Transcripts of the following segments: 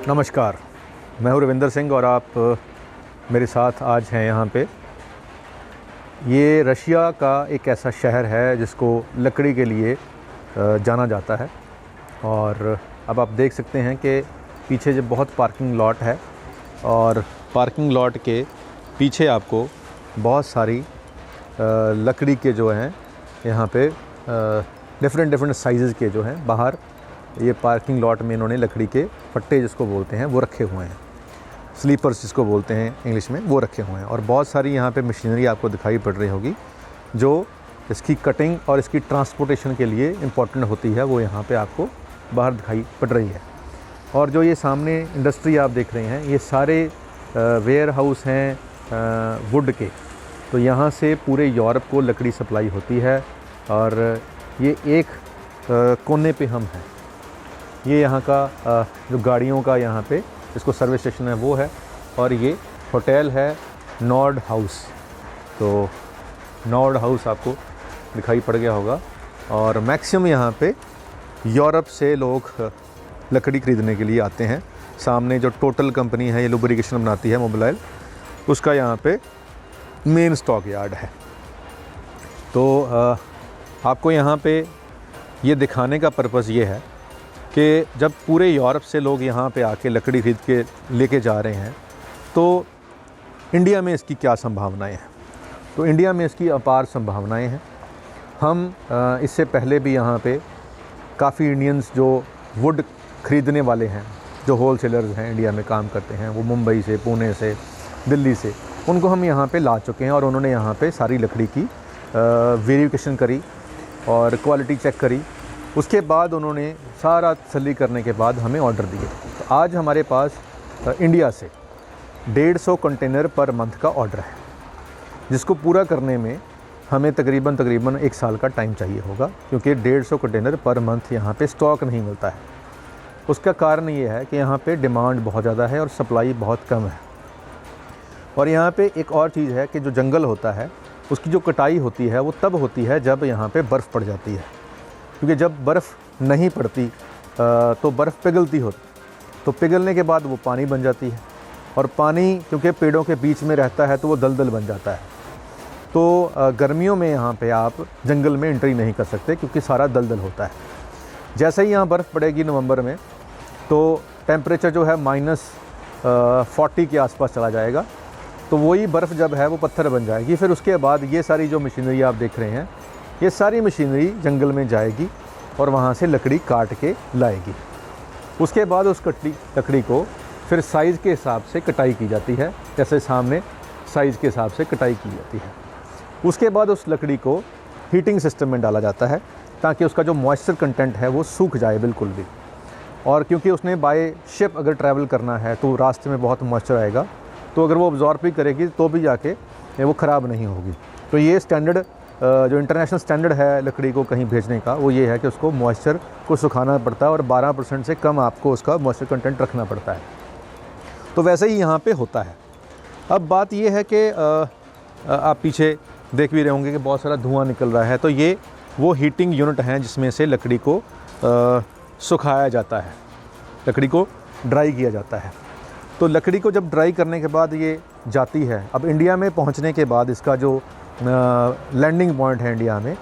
नमस्कार, मैं हूँ रविंदर सिंह और आप मेरे साथ आज हैं यहाँ पे। ये रशिया का एक ऐसा शहर है जिसको लकड़ी के लिए जाना जाता है और अब आप देख सकते हैं कि पीछे जो बहुत पार्किंग लॉट है और पार्किंग लॉट के पीछे आपको बहुत सारी लकड़ी के जो हैं यहाँ पे डिफरेंट साइज़ के जो हैं बाहर ये पार्किंग लॉट में इन्होंने लकड़ी के फट्टे जिसको बोलते हैं वो रखे हुए हैं, स्लीपर्स जिसको बोलते हैं इंग्लिश में, वो रखे हुए हैं। और बहुत सारी यहाँ पे मशीनरी आपको दिखाई पड़ रही होगी जो इसकी कटिंग और इसकी ट्रांसपोर्टेशन के लिए इम्पॉर्टेंट होती है, वो यहाँ पे आपको बाहर दिखाई पड़ रही है। और जो ये सामने इंडस्ट्री आप देख रहे हैं ये सारे वेयर हाउस हैं वुड के, तो यहाँ से पूरे यूरोप को लकड़ी सप्लाई होती है। और ये एक कोने पे हम हैं, ये यहाँ का जो गाड़ियों का यहाँ पे इसको सर्विस स्टेशन है वो है, और ये होटल है नॉर्ड हाउस। तो नॉर्ड हाउस आपको दिखाई पड़ गया होगा। और मैक्सिमम यहाँ पे यूरोप से लोग लकड़ी ख़रीदने के लिए आते हैं। सामने जो टोटल कंपनी है ये लुब्रिकेशन बनाती है मोबाइल, उसका यहाँ पे मेन स्टॉक यार्ड है। तो आपको यहाँ पे ये दिखाने का पर्पज़ ये है कि जब पूरे यूरोप से लोग यहाँ पे आके लकड़ी ख़रीद के लेके जा रहे हैं तो इंडिया में इसकी क्या संभावनाएं हैं। तो इंडिया में इसकी अपार संभावनाएं हैं। हम इससे पहले भी यहाँ पे काफ़ी इंडियंस जो वुड ख़रीदने वाले हैं, जो होलसेलर्स हैं इंडिया में काम करते हैं, वो मुंबई से, पुणे से, दिल्ली से, उनको हम यहाँ पे ला चुके हैं और उन्होंने यहाँ पे सारी लकड़ी की वेरिफिकेशन करी और क्वालिटी चेक करी। उसके बाद उन्होंने सारा तसल्ली करने के बाद हमें ऑर्डर दिए। तो आज हमारे पास इंडिया से 150 कंटेनर पर मंथ का ऑर्डर है, जिसको पूरा करने में हमें तकरीबन 1 साल का टाइम चाहिए होगा, क्योंकि 150 कंटेनर पर मंथ यहाँ पे स्टॉक नहीं मिलता है। उसका कारण ये है कि यहाँ पे डिमांड बहुत ज़्यादा है और सप्लाई बहुत कम है। और यहाँ पे एक और चीज़ है कि जो जंगल होता है उसकी जो कटाई होती है वो तब होती है जब यहाँ पे बर्फ़ पड़ जाती है, क्योंकि जब बर्फ़ नहीं पड़ती तो बर्फ़ पिघलती होती, तो पिघलने के बाद वो पानी बन जाती है, और पानी क्योंकि पेड़ों के बीच में रहता है तो वो दलदल बन जाता है। तो गर्मियों में यहाँ पे आप जंगल में एंट्री नहीं कर सकते क्योंकि सारा दलदल होता है। जैसे ही यहाँ बर्फ़ पड़ेगी नवंबर में तो टेम्परेचर जो है -40 के आसपास चला जाएगा। तो वही बर्फ़ जब है वो पत्थर बन जाएगी। फिर उसके बाद ये सारी जो मशीनरी आप देख रहे हैं ये सारी मशीनरी जंगल में जाएगी और वहाँ से लकड़ी काट के लाएगी। उसके बाद उस लकड़ी को फिर साइज़ के हिसाब से कटाई की जाती है, जैसे सामने साइज़ के हिसाब से कटाई की जाती है। उसके बाद उस लकड़ी को हीटिंग सिस्टम में डाला जाता है ताकि उसका जो मॉइस्चर कंटेंट है वो सूख जाए बिल्कुल भी। और क्योंकि उसने बाय शिप अगर ट्रैवल करना है तो रास्ते में बहुत मॉइस्चर आएगा, तो अगर वो अब्जॉर्ब भी करेगी तो भी जाके वो ख़राब नहीं होगी। तो ये स्टैंडर्ड जो इंटरनेशनल स्टैंडर्ड है लकड़ी को कहीं भेजने का, वो ये है कि उसको मॉइस्चर को सुखाना पड़ता है और 12% से कम आपको उसका मॉइस्चर कंटेंट रखना पड़ता है। तो वैसे ही यहाँ पे होता है। अब बात ये है कि आप पीछे देख भी रहे होंगे कि बहुत सारा धुआं निकल रहा है। तो ये वो हीटिंग यूनिट हैं जिसमें से लकड़ी को सुखाया जाता है, लकड़ी को ड्राई किया जाता है। तो लकड़ी को जब ड्राई करने के बाद ये जाती है, अब इंडिया में पहुंचने के बाद इसका जो लैंडिंग पॉइंट है इंडिया में,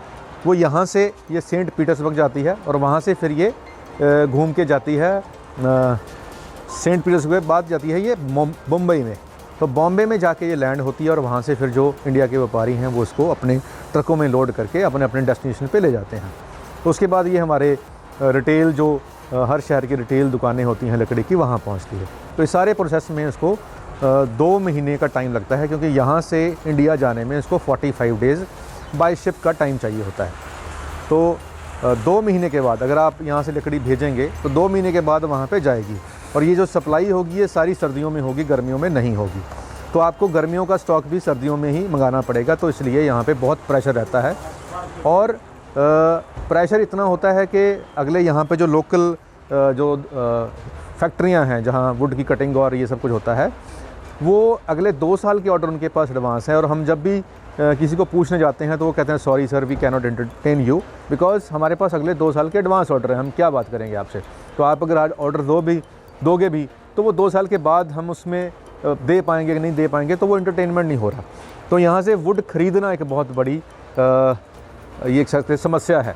वो यहाँ से ये सेंट पीटर्सबर्ग जाती है और वहाँ से फिर ये घूम के जाती है सेंट पीटर्सबर्ग के बाद जाती है ये मुंबई में। तो बॉम्बे में जाके ये लैंड होती है और वहाँ से फिर जो इंडिया के व्यापारी हैं वो इसको अपने ट्रकों में लोड करके अपने अपने डेस्टिनेशन पे ले जाते हैं। तो उसके बाद ये हमारे रिटेल जो हर शहर की रिटेल दुकानें होती हैं लकड़ी की, वहाँ पहुँचती है। तो इस सारे प्रोसेस में इसको 2 महीने का टाइम लगता है, क्योंकि यहाँ से इंडिया जाने में इसको 45 डेज़ बाय शिप का टाइम चाहिए होता है। तो 2 महीने के बाद अगर आप यहाँ से लकड़ी भेजेंगे तो 2 महीने के बाद वहाँ पे जाएगी। और ये जो सप्लाई होगी ये सारी सर्दियों में होगी, गर्मियों में नहीं होगी। तो आपको गर्मियों का स्टॉक भी सर्दियों में ही मंगाना पड़ेगा। तो इसलिए यहाँ पे बहुत प्रेशर रहता है और प्रेशर इतना होता है कि अगले यहाँ पे जो लोकल जो फैक्ट्रियाँ हैं जहाँ वुड की कटिंग और ये सब कुछ होता है, वो अगले 2 साल के ऑर्डर उनके पास एडवांस है। और हम जब भी किसी को पूछने जाते हैं तो वो कहते हैं sorry sir we can not entertain you because हमारे पास अगले 2 साल के एडवांस ऑर्डर है, हम क्या बात करेंगे आपसे। तो आप अगर आज ऑर्डर दोगे भी तो वो 2 साल के बाद हम उसमें दे पाएंगे कि नहीं दे पाएंगे, तो वो एंटरटेनमेंट नहीं हो रहा। तो यहाँ से वुड ख़रीदना एक बहुत बड़ी ये एक सकते समस्या है।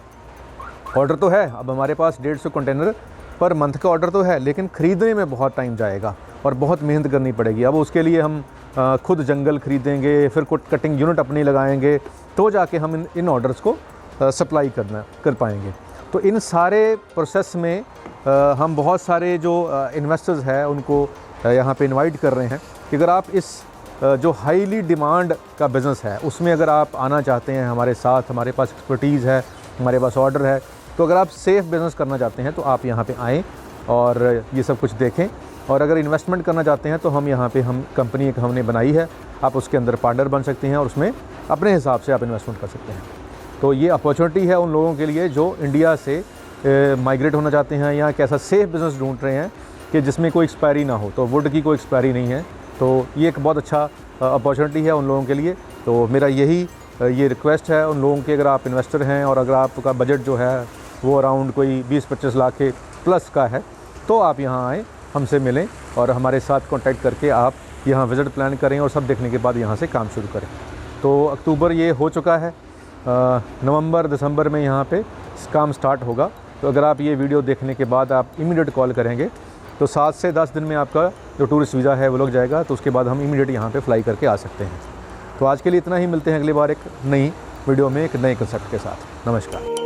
ऑर्डर तो है, अब हमारे पास 150 कंटेनर पर मंथ का ऑर्डर तो है, लेकिन ख़रीदने में बहुत टाइम जाएगा और बहुत मेहनत करनी पड़ेगी। अब उसके लिए हम खुद जंगल ख़रीदेंगे, फिर कुछ कटिंग यूनिट अपनी लगाएंगे, तो जाके हम इन ऑर्डर्स को सप्लाई कर पाएंगे। तो इन सारे प्रोसेस में हम बहुत सारे जो इन्वेस्टर्स हैं उनको यहाँ पे इनवाइट कर रहे हैं कि अगर आप इस जो हाईली डिमांड का बिज़नेस है उसमें अगर आप आना चाहते हैं हमारे साथ, हमारे पास एक्सपर्टीज़ है, हमारे पास ऑर्डर है, तो अगर आप सेफ़ बिज़नेस करना चाहते हैं तो आप यहाँ पे आएँ और ये सब कुछ देखें। और अगर इन्वेस्टमेंट करना चाहते हैं तो हम यहाँ पे कंपनी एक हमने बनाई है, आप उसके अंदर पार्टनर बन सकते हैं और उसमें अपने हिसाब से आप इन्वेस्टमेंट कर सकते हैं। तो ये अपॉर्चुनिटी है उन लोगों के लिए जो इंडिया से माइग्रेट होना चाहते हैं या एक ऐसा सेफ़ बिज़नेस ढूंढ रहे हैं कि जिसमें कोई एक्सपायरी ना हो। तो वुड की कोई एक्सपायरी नहीं है, तो ये एक बहुत अच्छा अपॉर्चुनिटी है उन लोगों के लिए। तो मेरा ये रिक्वेस्ट है उन लोगों की, अगर आप इन्वेस्टर हैं और अगर आपका बजट जो है वो अराउंड कोई 20-25 लाख के प्लस का है, तो आप यहाँ आएँ, हमसे मिलें और हमारे साथ कॉन्टैक्ट करके आप यहाँ विज़िट प्लान करें और सब देखने के बाद यहाँ से काम शुरू करें। तो अक्टूबर ये हो चुका है, नवंबर दिसंबर में यहाँ पे काम स्टार्ट होगा। तो अगर आप ये वीडियो देखने के बाद आप इमीडिएट कॉल करेंगे तो 7 से 10 दिन में आपका जो टूरिस्ट वीज़ा है वो लग जाएगा। तो उसके बाद हम इमीडिएट यहाँ पे फ्लाई करके आ सकते हैं। तो आज के लिए इतना ही, मिलते हैं अगली बार एक नई वीडियो में एक नए कंसेप्ट के साथ। नमस्कार।